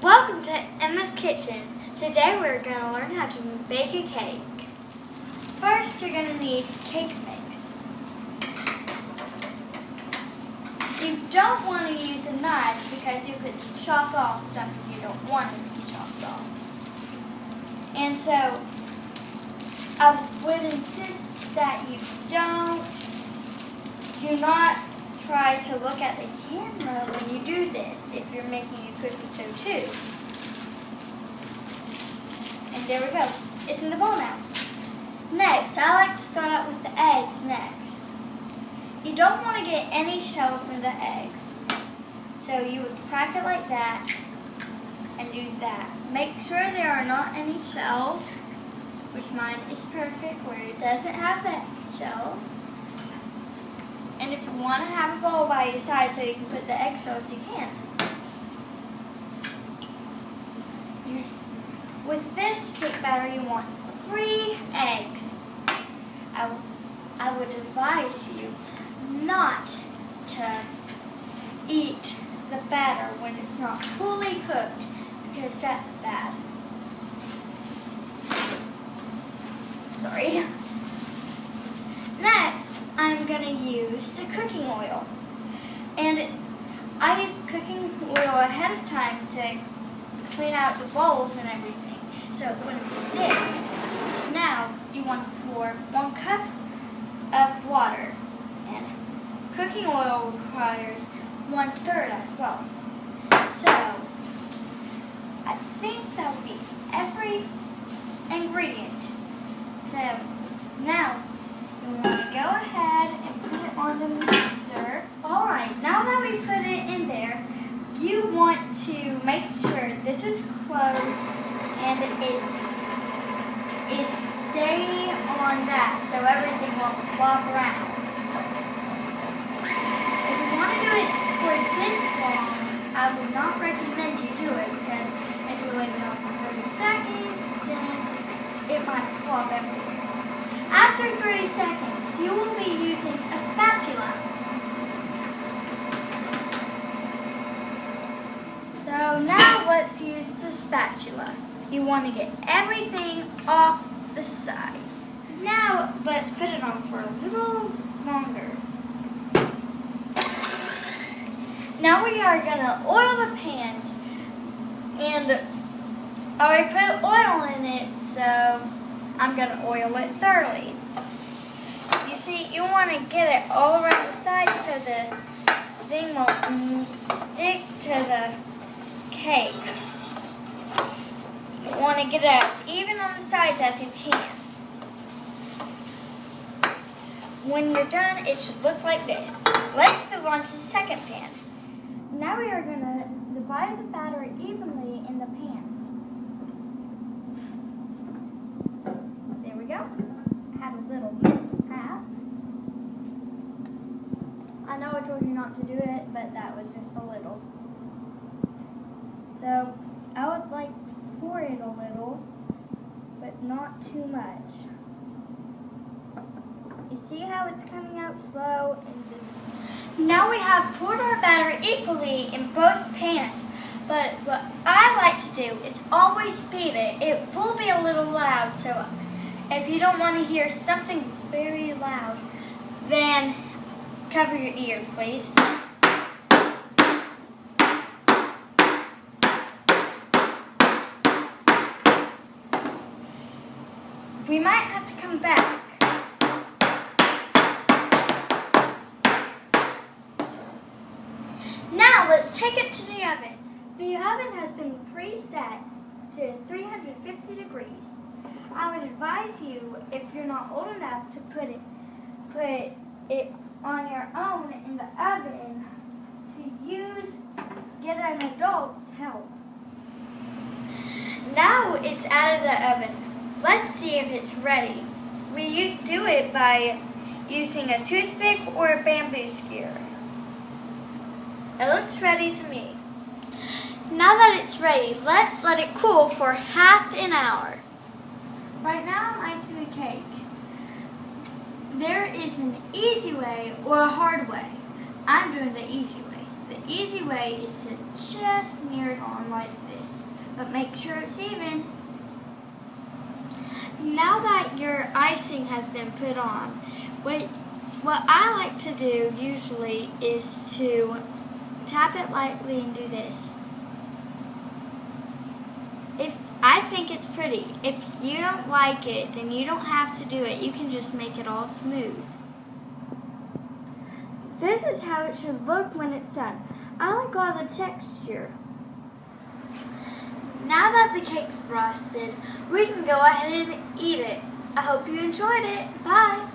Welcome to Emma's Kitchen. Today we're going to learn how to bake a cake. First, you're going to need cake mix. You don't want to use a knife because you could chop off something you don't want it to be chopped off. And so, I would insist that you do not try to look at the camera when you do this if you're making a cookie dough too. And there we go. It's in the bowl now. Next, I like to start out with the eggs next. You don't want to get any shells in the eggs. So you would crack it like that and do that. Make sure there are not any shells, which mine is perfect where it doesn't have the shells. And if you want to have a bowl by your side so you can put the eggshells, you can. With this cake batter, you want 3 eggs. I would advise you not to eat the batter when it's not fully cooked because that's bad. Sorry. Next, I'm going to use the cooking oil. And I use cooking oil ahead of time to clean out the bowls and everything so it wouldn't stick. Now, you want to pour 1 cup of water. And cooking oil requires 1/3 as well. So, I think that will be every ingredient. So, now, you want to go ahead and put it on the mixer. Alright, now that we put it in there, you want to make sure this is closed and it stay on that so everything won't flop around. If you want to do it for this long, I would not recommend you do it because if you leave it on for 30 seconds, then it might flop everywhere. After 30 seconds, you will be using a spatula. So now let's use the spatula. You want to get everything off the sides. Now let's put it on for a little longer. Now we are going to oil the pans. And I already put oil in it, so I'm going to oil it thoroughly. You see, you want to get it all around the sides so the thing won't stick to the cake. You want to get it as even on the sides as you can. When you're done, it should look like this. Let's move on to the second pan. Now we are going to divide the batter evenly in the pans. There we go. I had a little mishap. I know I told you not to do it, but that was just a little. So I would like to pour it a little, but not too much. You see how it's coming out slow? Now we have poured our batter equally in both pans, but what I like to do is always speed it. It will be a little loud, so if you don't want to hear something very loud, then cover your ears, please. We might have to come back. Now let's take it to the oven. The oven has been preset to 350 degrees. I would advise you, if you're not old enough, to put it on your own in the oven to get an adult's help. Now it's out of the oven. Let's see if it's ready. We do it by using a toothpick or a bamboo skewer. It looks ready to me. Now that it's ready, let's let it cool for half an hour. Right now I'm icing the cake. There is an easy way or a hard way. I'm doing the easy way. The easy way is to just mirror it on like this. but make sure it's even. Now that your icing has been put on, what I like to do usually is to tap it lightly and do this. I think it's pretty. If you don't like it, then you don't have to do it. You can just make it all smooth. This is how it should look when it's done. I like all the texture. Now that the cake's frosted, we can go ahead and eat it. I hope you enjoyed it. Bye.